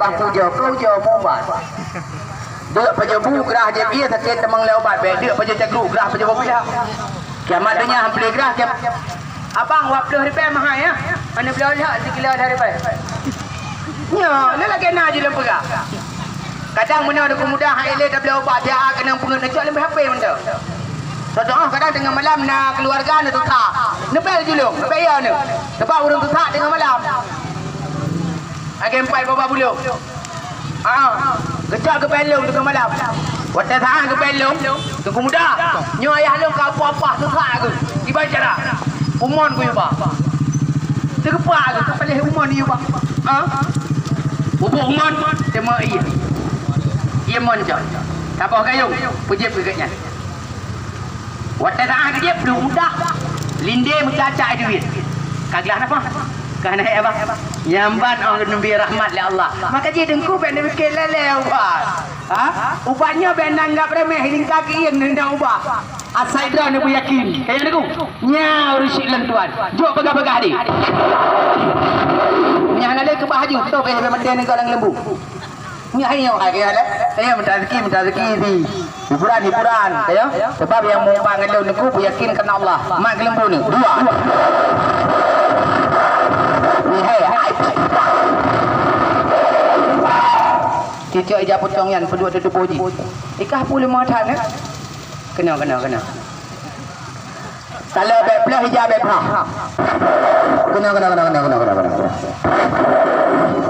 lepas tu je ubat. Dek pejabu gerah je dia sakit temang le obat be. Dek pejabu cakru gerah pejabu pula. Kiamat dunia hampir gerah kiam. Abang wap dah repair mahal ya. Mana boleh lihat sekilo dah repair. Nya, ni lagi nak je lemperah. Kadang mana ada pemuda hak elok tak boleh obat dia kena pengen nak lebih HP benda. Contoh kadang tengah malam nak keluarga nak tutak. Nebel julung, bayar ni. Sebab urang tutak tengah malam. Agak 4 berapa bulu. Kecak ke belong tengah malam. Watak tahan ke belong. Tengku muda. Nyo ayah lu kau apa-apa tutak aku. Dibaca dah. Umon ku yuba. Tergepa aku kepala umon ni yuba. Bubuk umon tema iya. Ia monjon. Tak apa gayung. Puji pergetnya. Watak tahan ke dia belum mudah. Linde mencacak duit. Kaglah apa? Kerana apa? Nyamban orang Nabi rahmat le Allah. Maka dia dengku ben mikir lele ubat. Ubatnya ben anggap remeh hiding kaki yang nendang ubat. Asaidra ni yakin. Kayak niku. Nya urusik lentuan. Jok pegah-pegah di. Nya ngale ke baju tu be menden ni orang lembu. Nya ayo kaya le. Saya minta rezeki di. Hiburan. Kayo. Sebab yang mau panggil niku yakin kena Allah. Mak lembu ni. Dua. Cicak ija potong yan pendua tu puji. Ikah pula makan eh. Kena. Kalau bek belah hijab bek pah. Kena.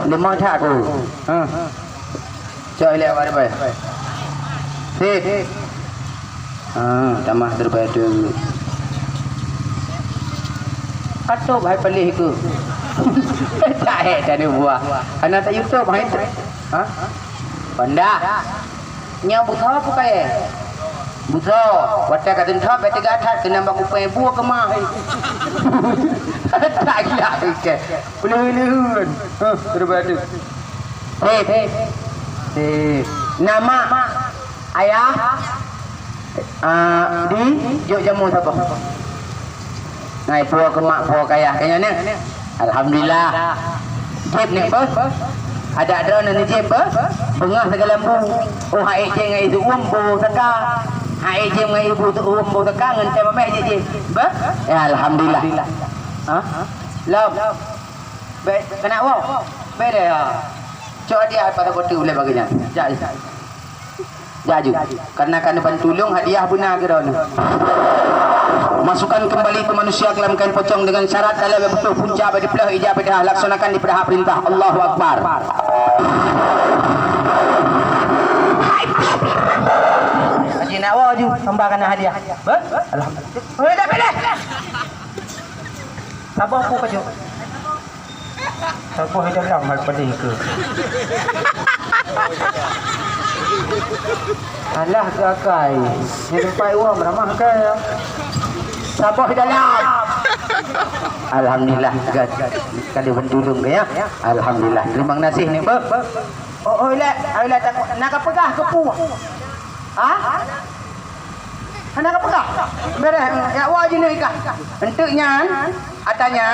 Lima tak aku. Cak ilek apa baik. Sip. Tambah terbaik dulu. Atau baik pelih ke. Tak ada buah. Anak tak YouTube main. Benda. Nya buta apa kaya? Buta. Watak kata thap bete gatat kena baku pai buah ke mah. Tak gila ke. Pelihun. Terbadu. Nama ayah di jok jamu siapa? Ngai puak ke mak puak kaya kayaknya ni. Alhamdulillah. Jeb ni apa? Ada ni jeb apa? Bengah segala lembu. Oh hai je ngai tu umbo saka. Hai je ngai ibu tu umbo saka ngan teh mamai je. Ba? Ya alhamdulillah. Lam. Baik kena awak. Baik dah. Cok dia pada botu boleh baginya. Jaju. Karena kan tolong hadiah benar geron. Masukkan kembali ke manusia ke dalam kain pocong dengan syarat kalau betul punca bagi pelah ijab dah laksanakan di perintah Allahu Akbar. Haji nak waju tambahkan hadiah. Alhamdulillah. Oi dah pilih. Sabar aku kaju. Sabar hidup lam hal pedih ke. Alah gagai. Yang tempat uang ramah ke. Sabar dalam. Alhamdulillah. Kali bendulung ke ya. Alhamdulillah. Terima kasih ni ber. Oh lek, nak pegah ke pu. Nak pegah. Beres ya wajib ni ikah. Entuknya atanya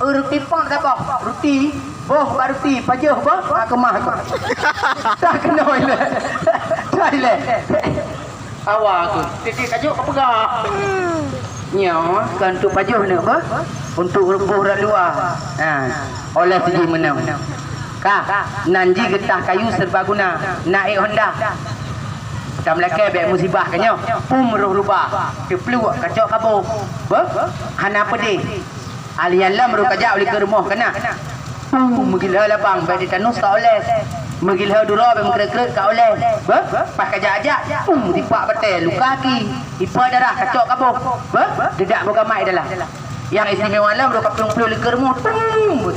roti pang apa? Roti boh roti pajah boh kemah aku. Tak kena ile. Tak ile. Awak aku. Titik kajuk ke pegah. Nya kan tu pajuh ni apa? Untuk rembuh rat luar. Oleh segi menang. Nanji getah kayu serbaguna. Naik Honda. Tam leke bek musibah kanyo. Pum roh rubah. Kepluak kacau kabur. Hana pedih. Alian lam ru kajak beli ke rumah kena. Menggila labang bek ditanus ka oleh. Menggila dura bek mengkrek-krek ka oleh. Pas kajak ajak. Tipak betel luka kaki. Ipa darah kacau kabur. Dedak bergamai dalam. Yang istimewa lam ru kapung-puluh li ke rumah.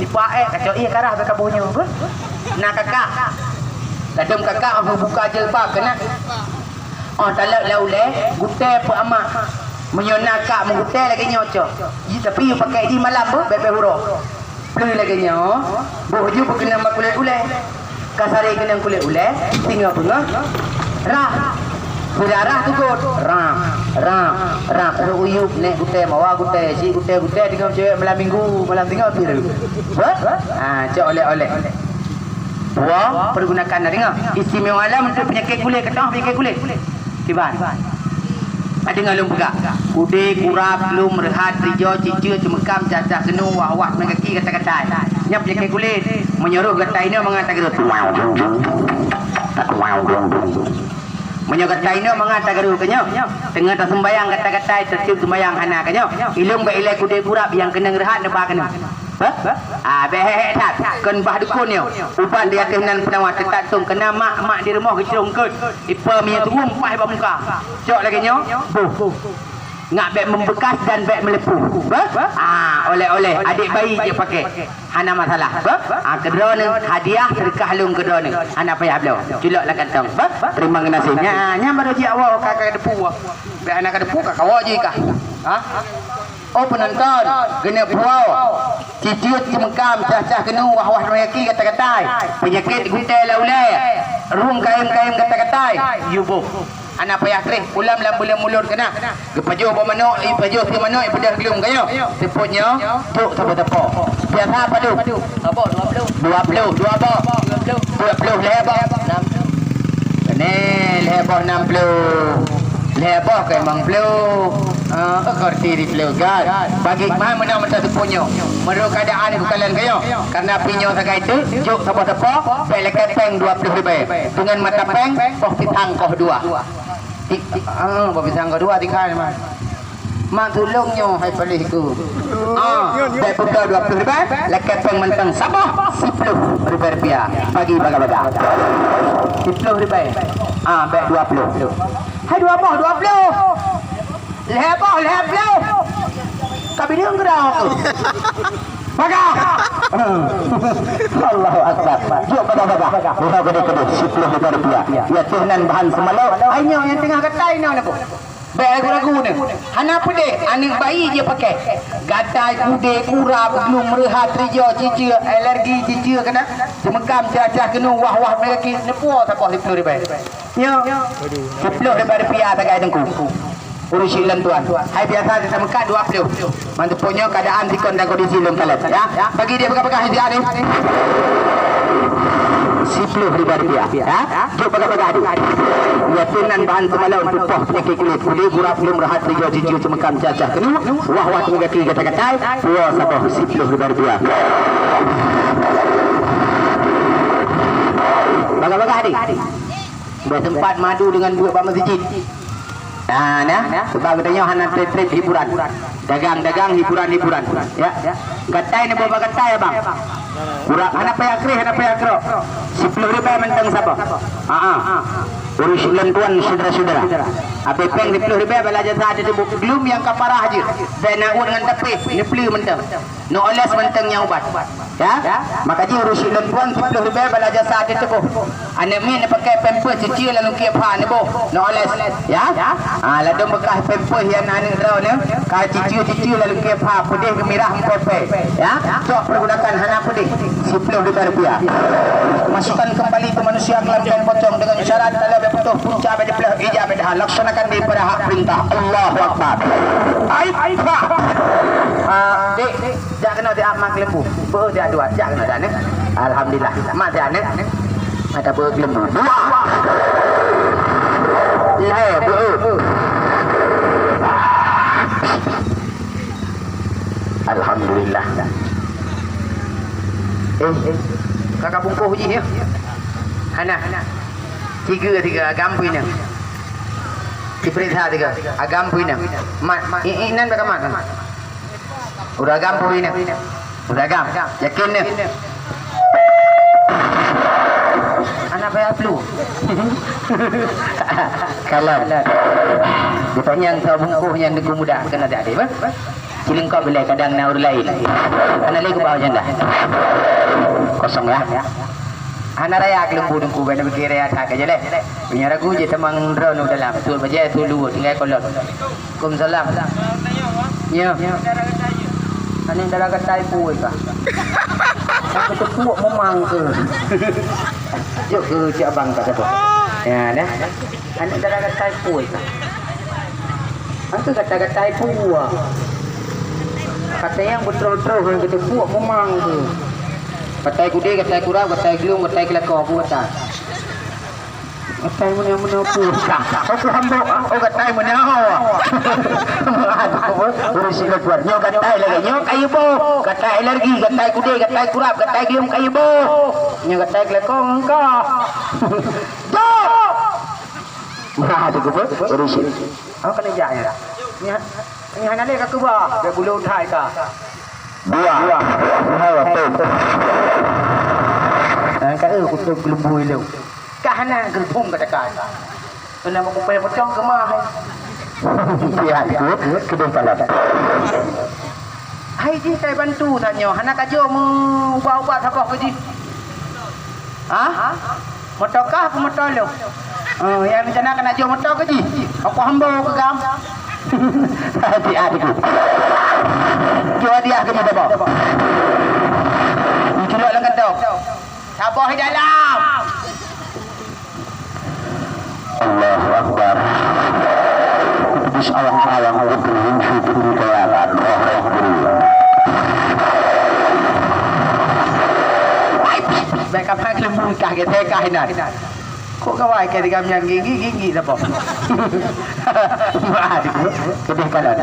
Tipak kacau karah bek kaburnya. Nak kakak. Kadang kakak buka jilbab kena. Talak lauleh gutai apa amak. Menyonakak menggutai lagi nyocok. Tapi you pakai di malam bu bebe huruf. Pelui lagi nyo. Boju kena kulit uleh. Kasari kena kulit uleh. Tinggal bunga. Rah. Berarah tu kot. Ram. Uyup nek gutai mawa gutai si gutai tinggal cewek malam minggu malam tinggal biru. Cok oleh-oleh. Buah pergunakan dengar. Istimewa alam untuk penyakit kulit ketah penyakit kulit. Tiban. Ada ngalung pegak. Kude, kurap, lum, rehat, rijo, cicu, cemekam, cacah, kenu, wah-wah, mengaki, kata-kata. Yang penyakit kulit menyuruh kata ini mengatakan menyuruh kata ini mengatakan kenyo. Tengah tak sembayang kata-kata tercium sembayang anak kenyo. Ilung ba ilai kude kurap yang kena rehat depa kena. Behek tak kan bah dukun yo. Upan dia kenan penawat tetat tung kena mak di rumah kecung ke. Ipa mi turun pai ba muka. Jok lagi nyo. Ngak beg membekas dan beg melepuh. Oleh-oleh adik bayi je pakai. Hana masalah. Kedua ni hadiah sedekah lung kedua ni. Hana payah belum. Culoklah kantong. Terima kasih. Nya baru ji awak kakak depu. Beg anak depu kakak awak je kah? Oh penonton, kena puau. Cicit cemekam, cah-cah kenu, wah-wah meyaki kata-katai. Penyakit gutai laulai. Rung kaim-kaim kata-katai. Yubuh. Anak payah kerih, ulam lambulan mulut kena. Gepajuh bawa manuk, pajuh ke manuk, pedah gelum kayo. Seputnya, tuk tapa-tapa. Biasa apa tu? Apa? 20. 20 apa? 20 lebah. 60. Ini lebah 60. Lebah ke memang blue. Kerti di blue kan. Bagi mana mana sepunya. Menurut keadaan itu kalian kayo. Karena pinyo sakai itu, juk siapa-siapa, belekat peng 20 ribu. Dengan mata peng, koh pitang koh 2. Pisang koh 2 tiga ni mas. Mak tulungnya hai pelih ku. Dah buka 20 ribu, lekat peng mentang sabah 10 ribu rupiah. Bagi baga-baga. 10 ribu. Baik 20. Hai 20. Lebah. Kami dia ngerang tu. Baga. Allahu Akbar. Jom baga-baga. Buka gede-gede 10 rupiah. Ya tuhanan bahan semalau. Ainyo yang tengah katai ni apa? Baik ragu ni. Hana pedih, anak bayi dia pakai. Gatai, kude, kurap, belum rehat, rijo, cici, alergi, cici kena. Cemekam, cacah, kenu, wah-wah mereka nepua tak kau 10 ribu. Ya. 10 ribu rupiah tak kaya dengku. Urus silam tuan. Hai biasa kita mekat 20. Mantu punya keadaan dikon dan kondisi lem kalat. Ya. Bagi dia bekas-bekas dia ni. 10 ribu rupiah. Ya. Jom bekas-bekas adik. Ya tunan bahan semalau untuk poh penyakit kulit. Kulit kurap belum rehat rijo cicu cemekam cacah kenu. Wah-wah mengaki kata-kata. Puas apa 10 ribu rupiah. Bekas-bekas adik. Bertempat madu dengan buat bama masjid. Sebab katanya hana trip hiburan. Dagang hiburan. Ya. Gatai ni bawa gatai abang. Kurang hana payah kerih, hana payah kerok. 10 ribu mentang siapa? Urus silam tuan saudara-saudara. Habis peng 10 ribu belajar sahaja tu belum yang kaparah je. Bena dengan tapi ni beli mentang. No oles mentang yang ubat. Ya. Maka je urus silam tuan 10 ribu belajar sahaja tu. Anak min pakai pamper kecil lalu kiap ha ni boh. No oles. Ya. Ladung bekas pamper yang anak draw ni. Ka cicu lalu kiap ha putih kemirah pepe. Ya. Sok pergunakan hana putih 10 ribu rupiah. Masukkan kembali ke manusia kelam dan pocong dengan syarat dalam betul punca pada belah ijab dah laksanakan daripada hak perintah Allahu Akbar. Aifa. Dek, jak kena dia amak lembu. Ber dia dua, jak kena dah ni. Alhamdulillah. Mak dia ni. Ada ber lembu. Dua. Ber. Alhamdulillah. Kakak bungkuh je ya. Hana. Tiga agam punya. Diperintah tiga agam punya. Inan bagaimana? Udah agam punya. Udah agam. Yakin ni. Anak payah flu. Kalam. Ditanya yang bungkuh yang deku muda kena tak ada. Ciling kau bila kadang naur lain. Anak lagi bawa janda. Kosong ya. Anak raya kelembu dengku benda berkira raya tak aja leh. Punya ragu je temang drone dalam. Tul baca tul lu tinggal kolot. Waalaikumsalam. Ya. Anak darah katai puai kah? Aku terpuak memang ke. Jom ke cik abang tak apa. Ya dah. Anak darah katai puai kah? Aku kata-katai puai. Kata yang betul-betul orang kita buat memang tu. Katai kudi, katai kurap, katai gelung, katai kelakor pun kata. Katai mana pun kata. Aku hamba, oh katai mana urus sila buat nyo katai lagi nyo kayu bo, katai lagi, katai kudi, katai kurap, katai gelung kayu bo. Nyo katai kelakor engkau. Jom. Nah, tu apa? Urus. Apa kena jaya? Ni hanya lek aku bah, dia bulu uthai ka. Dua. Betul. Cái của tôi lùm bùi liều cả hana gần thùng cả cái tôi làm một bè một trong cơ mà hay cái đường phải là hay chứ cái ban tu thà nhỏ hana cái chỗ mu bao thà bỏ cái gì hả một trò cá một trò liều em cho nó cái chỗ một trò cái gì aku hamba ke gam hati-hati dia ke mana bawa Juluk lang kentau. Sabar di dalam. Allahu Akbar. Bis alang-alang berkenan syukur kelihatan roh baik apa yang lembu kah kita kah ini. Kok kawai kita kami yang gigi apa? Wah, kedih kalan.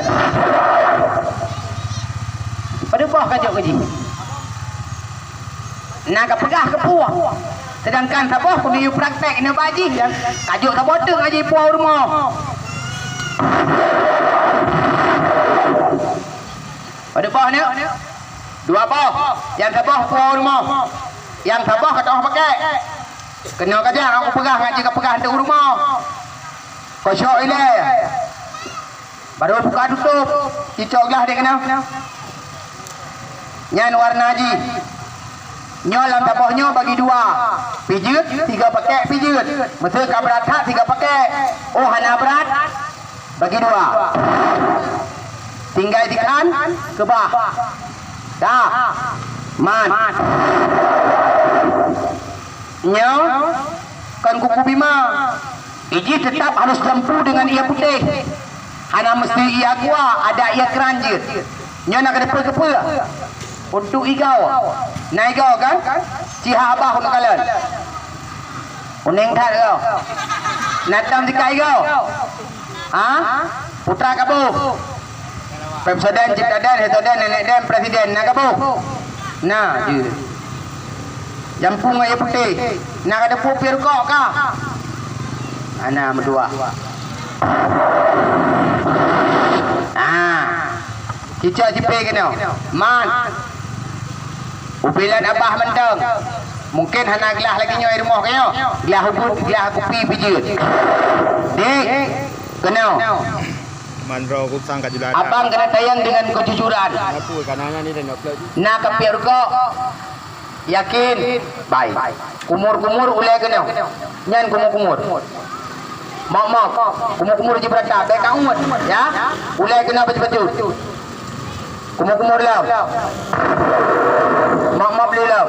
Pada bawah kajak kaji. Nak pegah ke puang. Sedangkan sabah pun dia praktek ni baji yang kajuk tak bodeng aja puang rumah. Pada bawah ni dua bawah. Yang sabah puang rumah. Yang sabah kata orang pakai. Kena kajak aku pegah ngaji ke pegah di rumah. Kau syok ini. Baru buka tutup. Cicoklah dia kena. Nyan warna haji. Nyolam tapohnya bagi dua. Pijut, tiga pakai pijut. Mesra kabrat hak, tiga pakai. Oh, hana berat. Bagi dua. Tinggal dikan, kebah. Dah. Man. Nyo, kan kuku bima. Iji tetap harus lempu dengan ia putih. Hana mesti ia kuah, ada ia keranjit. Nyo nak ada apa-apa. Untuk igau. Naik igau kan? Ciha abah untuk kalian. Uning tak kau. Natam jika igau. Ha? Putra kabu. Presiden, ciptadan, hetodan, nenek dan presiden. Nak kabu. Nah, je. Jampung air putih. Nak ada pupir kok kah? Ana berdua. Cicak cipik kena. Man. Upilan abah menteng. Mungkin hana gelah lagi nyoi rumah kena. Gelah ubud, gelah kopi pijut. Dik, kena. Man bro, aku sangka juga. Abang kena tayang dengan kejujuran. Aku kanannya ni dan upload. Nak kepir kok. Yakin. Baik. Kumur-kumur ulai kena. Nyan kumur-kumur. Mak, kumur-kumur je berata. Baik kaumut. Ya. Ulai kena baju-baju. Kumur-kumur lau. Mak beli lau.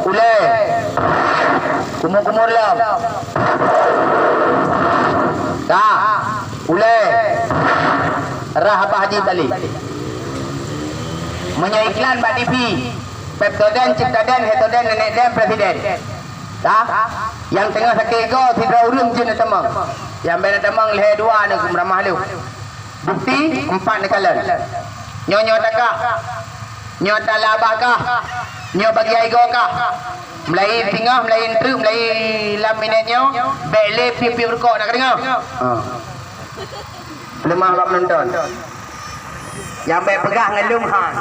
Ulai. Kumur-kumur lau. Dah. Ulai. Rah apa haji tali. Iklan Mbak TV. Peptodan, Ciptadan, Hetodan, Nenek Dan, Presiden. Dah. Yang tengah sakit kau tidak urung je nak temang. Yang benar temang leher dua ni kumramah lu. Bukti 4 nekalan. Nyo takah. Nyo talabah kah? Nyo bagi aigo kah? Melain tengah, melain truk, melain laminatnya. Bekle pipi berkok nak dengar. Lemah bab nonton. Yang baik pegah dengan lumhan.